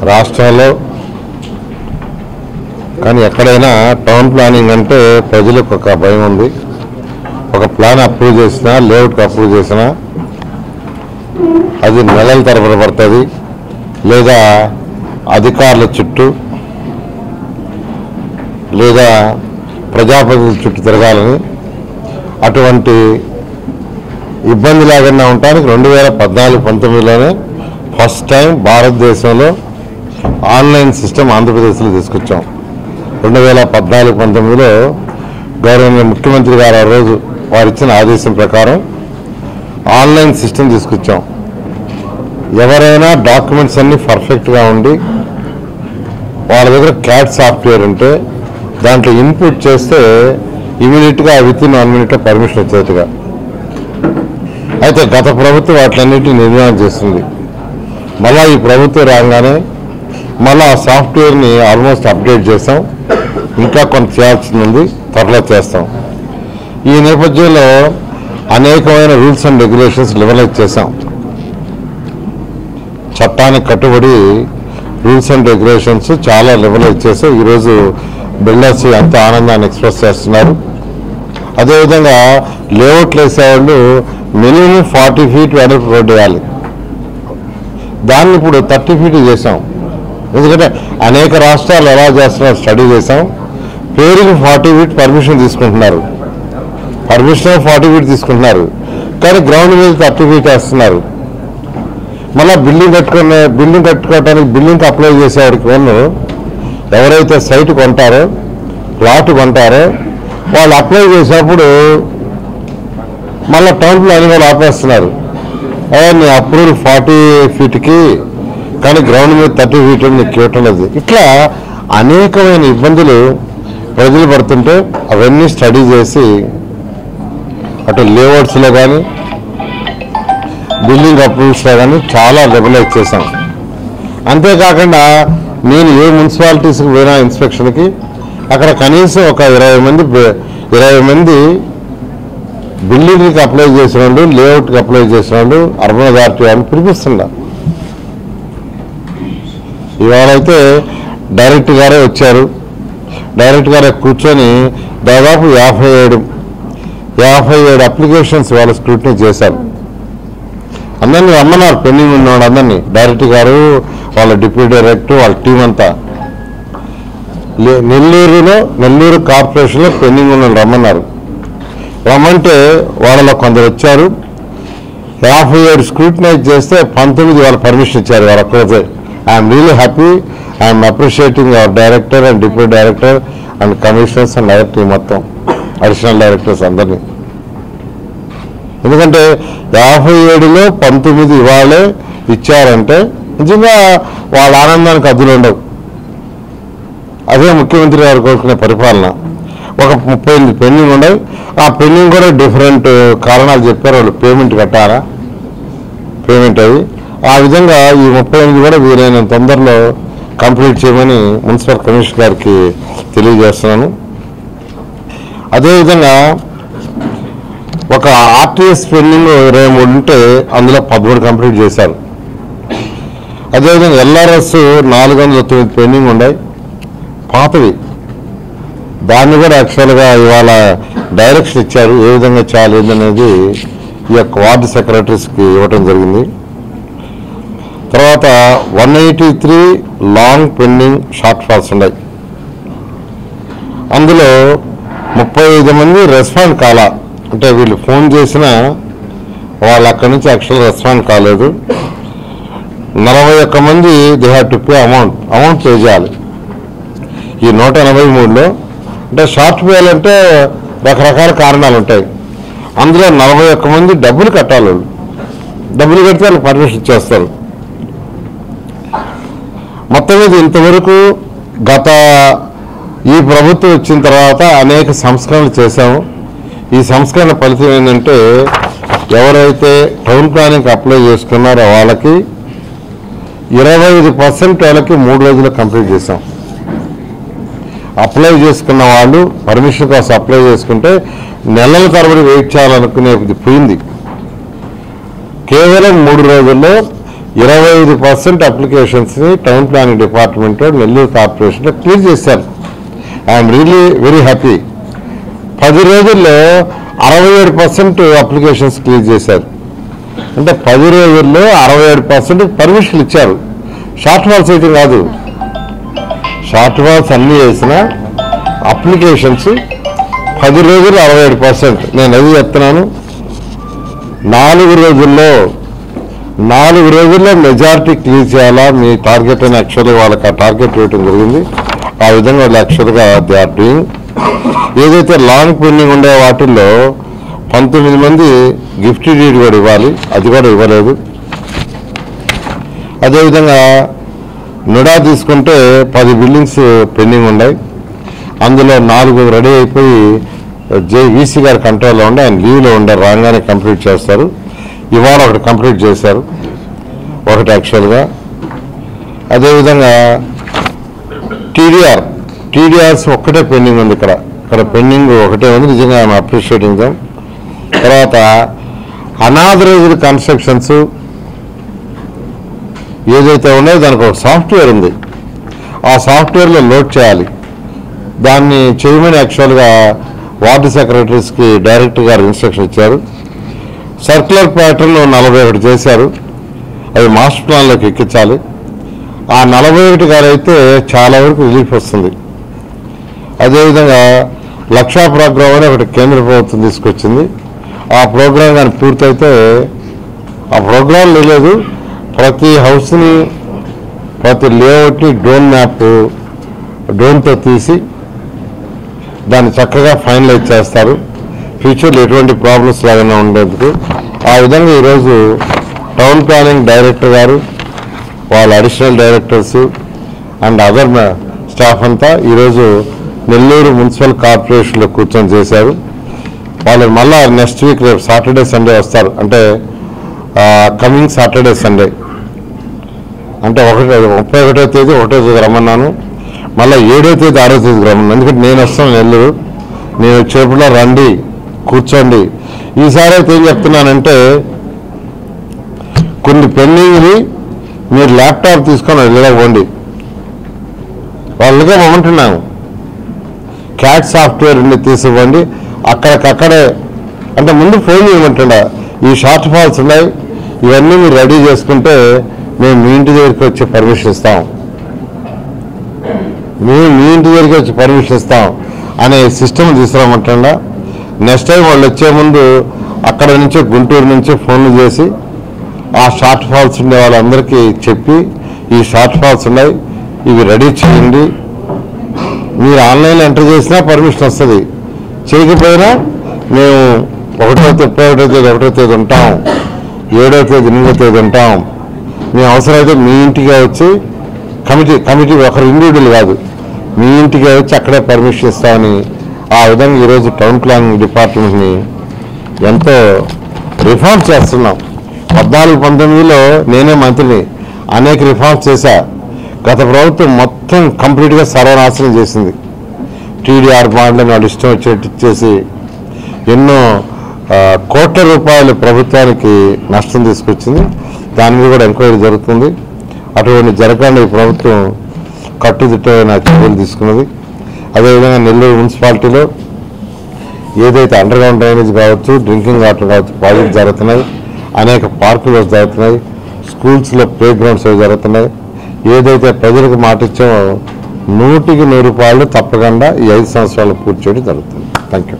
రాష్ట్రాల్లో కానీ ఎక్కడైనా టౌన్ ప్లానింగ్ అంటే ప్రజలకు ఒక భయం ఉంది. ఒక ప్లాన్ అప్రూవ్ చేసినా, లేఅవుట్ అప్రూవ్ చేసినా అది నెలల తరబడి పడుతుంది, లేదా అధికారుల చుట్టూ లేదా ప్రజాప్రతినిధుల చుట్టూ తిరగాలని, అటువంటి ఇబ్బంది లేకుండా ఉండడానికి 2014-19లోనే ఫస్ట్ టైం భారతదేశంలో ఆన్లైన్ సిస్టమ్ ఆంధ్రప్రదేశ్లో తీసుకొచ్చాం. 2014-19లో గౌరవనీయ ముఖ్యమంత్రి గారు ఆ రోజు వారిచ్చిన ఆదేశం ప్రకారం ఆన్లైన్ సిస్టమ్ తీసుకొచ్చాం. ఎవరైనా డాక్యుమెంట్స్ అన్నీ పర్ఫెక్ట్గా ఉండి వాళ్ళ దగ్గర క్యాట్ సాఫ్ట్వేర్ ఉంటే దాంట్లో ఇన్పుట్ చేస్తే ఇమీడియట్గా వితిన్ 1 minute పర్మిషన్ వచ్చేట్టుగా. అయితే గత ప్రభుత్వం వాటిలన్నింటినీ నిర్మాణం చేస్తుంది. మళ్ళీ ఈ ప్రభుత్వం రాగానే మళ్ళీ ఆ సాఫ్ట్వేర్ని ఆల్మోస్ట్ అప్డేట్ చేస్తాం. ఇంకా కొంత చేయాల్సింది ఉంది, త్వరలో చేస్తాం. ఈ నేపథ్యంలో అనేకమైన రూల్స్ అండ్ రెగ్యులేషన్స్ లిబరలైజ్ చేశాం. చట్టానికి కట్టుబడి రూల్స్ అండ్ రెగ్యులేషన్స్ చాలా లిబరలైజ్ చేస్తాం. ఈరోజు బిల్డర్స్ ఎంత ఆనందాన్ని ఎక్స్ప్రెస్ చేస్తున్నారు. అదేవిధంగా లేఅవుట్లు వేసేవాళ్ళు మినిమం 40 feet వెడల్పు రోడ్డు వేయాలి. దాన్ని ఇప్పుడు 30 feet చేసాం. ఎందుకంటే అనేక రాష్ట్రాలు ఎలా చేస్తున్నారు స్టడీ చేసాం. పేరుకి 40 feet పర్మిషన్ తీసుకుంటున్నారు, పర్మిషన్ 40 feet తీసుకుంటున్నారు, కానీ గ్రౌండ్ మీద 30 feet వేస్తున్నారు. మళ్ళీ బిల్డింగ్ కట్టుకోవడానికి బిల్డింగ్కి అప్లై చేసేవాడికి ఎవరైతే సైట్ కొంటారో, ప్లాట్ కొంటారో వాళ్ళు అప్లై చేసేప్పుడు మళ్ళీ టౌన్ ప్లానింగ్ వాళ్ళు ఆపేస్తున్నారు. నీ అప్రూవల్ 40 feetకి కానీ గ్రౌండ్ మీద 30 feet నీకు ఇవ్వటం లేదు. ఇట్లా అనేకమైన ఇబ్బందులు ప్రజలు పడుతుంటే అవన్నీ స్టడీ చేసి అటు లేఅవుట్స్లో కానీ బిల్డింగ్ అప్రూవల్స్లో కానీ చాలా లిబరలైజ్ చేశాం. అంతేకాకుండా నేను ఏ మున్సిపాలిటీస్కి పోయినా ఇన్స్పెక్షన్కి అక్కడ కనీసం ఒక 20 మంది బిల్డింగ్కి అప్లై చేసిన వాళ్ళు, లేఅవుట్కి అప్లై చేసిన వాళ్ళు, అర్బన్ అథారిటీ వాళ్ళు పిలిపిస్తున్నా. ఇవాళైతే డైరెక్టర్ గారే వచ్చారు. డైరెక్టర్ గారే కూర్చొని దాదాపు 57 అప్లికేషన్స్ వాళ్ళ స్క్రూటినీ చేశారు. అందరినీ రమ్మన్నారు, పెండింగ్ ఉన్నవాడు అందరినీ. డైరెక్టర్ గారు, వాళ్ళ డిప్యూటీ డైరెక్టర్, వాళ్ళ టీం అంతా నెల్లూరు కార్పొరేషన్లో పెండింగ్ ఉన్న రమ్మన్నారు. రమ్మంటే వాళ్ళలో కొందరు వచ్చారు. 57 స్క్రూటినైజ్ చేస్తే 19 వాళ్ళ పర్మిషన్ ఇచ్చారు. వాళ్ళొక్కరితే I'm really happy. I'm appreciating our director and deputy director and commissioners and other team మొత్తం, అడిషనల్ డైరెక్టర్స్ అందరినీ. ఎందుకంటే 57లో 19 ఇవాళే ఇచ్చారంటే నిజంగా వాళ్ళ ఆనందానికి అద్దులు ఉండవు. అదే ముఖ్యమంత్రి గారు కోరుకునే పరిపాలన. ఒక 38 పెండింగ్ ఉన్నాయి. ఆ పెండింగ్ కూడా డిఫరెంట్ కారణాలు చెప్పారు. వాళ్ళు పేమెంట్ కట్టాలా, పేమెంట్ అవి ఆ విధంగా ఈ 38 కూడా వీలైనంత తొందరలో కంప్లీట్ చేయమని మున్సిపల్ కమిషనర్ గారికి తెలియజేస్తున్నాను. అదేవిధంగా ఒక ఆర్టీఎస్ పెండింగ్ 23 ఉంటే అందులో 13 కంప్లీట్ చేశారు. అదేవిధంగా ఎల్ఆర్ఎస్ 409 పెండింగ్ ఉన్నాయి పాతవి. దాన్ని కూడా యాక్చువల్గా ఇవాళ డైరెక్షన్ ఇచ్చారు, ఏ విధంగా చేయాలి ఏంటనేది ఈ యొక్క వార్డు సెక్రటరీస్కి ఇవ్వటం జరిగింది. తర్వాత 183 లాంగ్ పెండింగ్ షార్ట్ ఫాల్స్ ఉన్నాయి. అందులో 35 మంది రెస్పాండ్ కాలా. అంటే వీళ్ళు ఫోన్ చేసినా వాళ్ళు అక్కడి నుంచి యాక్చువల్గా రెస్పాండ్ కాలేదు. 41 మంది they have to pay amount pay చేయాలి. ఈ 183లో అంటే షార్ట్ వేయాలంటే రకరకాల కారణాలు ఉంటాయి. అందులో 41 మంది డబ్బులు కట్టాలి. డబ్బులు కడితే వాళ్ళు పర్మిషన్ ఇచ్చేస్తారు. మొత్తం మీద ఇంతవరకు ఈ ప్రభుత్వం వచ్చిన తర్వాత అనేక సంస్కరణలు చేశాము. ఈ సంస్కరణ ఫలితం ఏంటంటే ఎవరైతే టౌన్ ప్లానింగ్కి అప్లై చేసుకున్నారో వాళ్ళకి 25% వాళ్ళకి 3 రోజులు కంప్లీట్ చేశాం. అప్లై చేసుకున్న వాళ్ళు పర్మిషన్ కోసం అప్లై చేసుకుంటే నెలల తరబడి వెయిట్ చేయాలనుకునేది పోయింది. కేవలం 3 రోజుల్లో 25% అప్లికేషన్స్ని టౌన్ ప్లానింగ్ డిపార్ట్మెంట్ నెల్లూరు కార్పొరేషన్లో క్లియర్ చేశారు. I'm really very happy. 10 రోజుల్లో 67% అప్లికేషన్స్ క్లియర్ చేశారు. అంటే 10 రోజుల్లో 67% పర్మిషన్లు ఇచ్చారు. షార్ట్ వాల్స్ అయితే కాదు, షార్ట్ వాల్స్ అన్నీ వేసిన అప్లికేషన్స్ 10 రోజుల్లో 67%. నేను అది చెప్తున్నాను. 4 రోజుల్లో మెజారిటీ క్లియర్ చేయాలా మీ టార్గెట్ అని యాక్చువల్గా వాళ్ళకి ఆ టార్గెట్ ఇవ్వడం జరిగింది. ఆ విధంగా వాళ్ళు యాక్చువల్గా దే ఆర్ డూయింగ్. ఏదైతే లాంగ్ పెండింగ్ ఉండే వాటిల్లో 19 మంది గిఫ్ట్ డీడ్ కూడా ఇవ్వాలి, అది కూడా ఇవ్వలేదు. అదేవిధంగా నుడా తీసుకుంటే 10 బిల్డింగ్స్ పెండింగ్ ఉన్నాయి. అందులో 4 రెడీ అయిపోయి వీసీ గారి కంట్రోల్లో ఉండి ఆయన లీవ్లో ఉండారు, రాగానే కంప్లీట్ చేస్తారు. ఇవాళ ఒకటి కంప్లీట్ చేశారు, ఒకటి యాక్చువల్గా. అదేవిధంగా టీడీఆర్స్ ఒక్కటే పెండింగ్ ఉంది. ఇక్కడ పెండింగ్ ఒకటే ఉంది. నిజంగా ఐఎమ్ అప్రిషియేటింగ్ దమ్. తర్వాత అనాథరైజ్డ్ కన్స్ట్రక్షన్స్ ఏదైతే ఉన్నాయో దానికి ఒక సాఫ్ట్వేర్ ఉంది. ఆ సాఫ్ట్వేర్లో లోడ్ చేయాలి. దాన్ని చేయమని యాక్చువల్గా వార్డు సెక్రటరీస్కి డైరెక్టర్ గారు ఇన్స్ట్రక్షన్ ఇచ్చారు. సర్క్యులర్ ప్యాటర్న్ 41 చేశారు. అవి మాస్టర్ ప్లాన్లోకి ఎక్కించాలి. ఆ 41 గారైతే చాలా వరకు రిలీఫ్ వస్తుంది. అదేవిధంగా లక్షా ప్రోగ్రాం అని ఒకటి కేంద్ర ప్రభుత్వం తీసుకొచ్చింది. ఆ ప్రోగ్రాం కానీ పూర్తయితే, ఆ ప్రోగ్రాం లేదు, ప్రతి హౌస్ని ప్రతి లేఅవుట్ని డ్రోన్తో తీసి దాన్ని చక్కగా ఫైనలైజ్ చేస్తారు. ఫ్యూచర్లో ఎటువంటి ప్రాబ్లమ్స్ లాగానే ఉండేందుకు. ఆ విధంగా ఈరోజు టౌన్ ప్లానింగ్ డైరెక్టర్ గారు, వాళ్ళ additional directors and other staff అంతా ఈరోజు నెల్లూరు మున్సిపల్ కార్పొరేషన్లో కూర్చొని చేశారు. వాళ్ళు మళ్ళా నెక్స్ట్ వీక్ రేపు సాటర్డే సండే వస్తారు. అంటే కమింగ్ సాటర్డే సండే అంటే 31వ తేదీ 1వ తేదీ రమ్మన్నాను. మళ్ళీ 7వ తేదీ 6వ తేదీకి రమ్మన్నాను. ఎందుకంటే నేను వస్తాను నెల్లూరు. నేను వచ్చేప్పుడు రండి, కూర్చోండి. ఈసారి అయితే ఏం చెప్తున్నానంటే, కొన్ని పెండింగ్ని మీరు ల్యాప్టాప్ తీసుకొని వెళ్ళకపోండి. వాళ్ళకే పంపుతున్నాను. క్యాట్ సాఫ్ట్వేర్ తీసుకోండి. అక్కడికక్కడే అంటే ముందు ఫోన్ చేయమంటుండా, ఈ షార్ట్ ఫాల్స్ ఉన్నాయి, ఇవన్నీ మీరు రెడీ చేసుకుంటే మేము మీ ఇంటి దగ్గరికి వచ్చి పర్మిషన్ ఇస్తాం, మేము మీ ఇంటి దగ్గరికి వచ్చి పర్మిషన్ ఇస్తాం అనే సిస్టమ్ తీసుకురామంటుండా. నెక్స్ట్ టైం వాళ్ళు వచ్చే ముందు అక్కడ నుంచి గుంటూరు నుంచి ఫోన్లు చేసి ఆ షార్ట్ ఫాల్స్ ఉండే వాళ్ళందరికీ చెప్పి, ఈ షార్ట్ ఫాల్స్ ఉన్నాయి, ఇవి రెడీ చేయండి. మీరు ఆన్లైన్లో ఎంటర్ చేసినా పర్మిషన్ వస్తుంది, చేయకపోయినా మేము 1వ తేదీ ఉంటాం, 7వ తేదీ 8వ తేదీ ఉంటాం. మేము అవసరమైతే మీ ఇంటికి వచ్చి కమిటీ ఒకరు ఇండివిజువల్ కాదు, మీ ఇంటికి వచ్చి అక్కడే పర్మిషన్ ఇస్తామని. ఆ విధంగా ఈరోజు టౌన్ ప్లానింగ్ డిపార్ట్మెంట్ని ఎంతో రిఫార్మ్ చేస్తున్నాం. 14-19లో నేనే మంత్రిని, అనేక రిఫార్మ్స్ చేశా. గత ప్రభుత్వం మొత్తం కంప్లీట్గా సర్వనాశనం చేసింది. టీడీఆర్ బాండ్లను వాళ్ళు ఇష్టం వచ్చేట్టు ఇచ్చేసి ఎన్నో కోట్ల రూపాయలు ప్రభుత్వానికి నష్టం తీసుకొచ్చింది. దాని మీద కూడా ఎంక్వైరీ జరుగుతుంది. అటువంటి జరగకుండా ఈ ప్రభుత్వం కట్టుదిట్టమైన చర్యలు తీసుకున్నది. అదేవిధంగా నెల్లూరు మున్సిపాలిటీలో ఏదైతే అండర్ గ్రౌండ్ డ్రైనేజ్ కావచ్చు, డ్రింకింగ్ వాటర్ కావచ్చు ప్రాజెక్ట్ జరుగుతున్నాయి. అనేక పార్కులు జరుగుతున్నాయి, స్కూల్స్లో ప్లే గ్రౌండ్స్ జరుగుతున్నాయి. ఏదైతే ప్రజలకు మాట ఇచ్చామో 100% తప్పకుండా ఈ 5 సంవత్సరాలు పూర్తి చేయడం జరుగుతుంది. Thank you.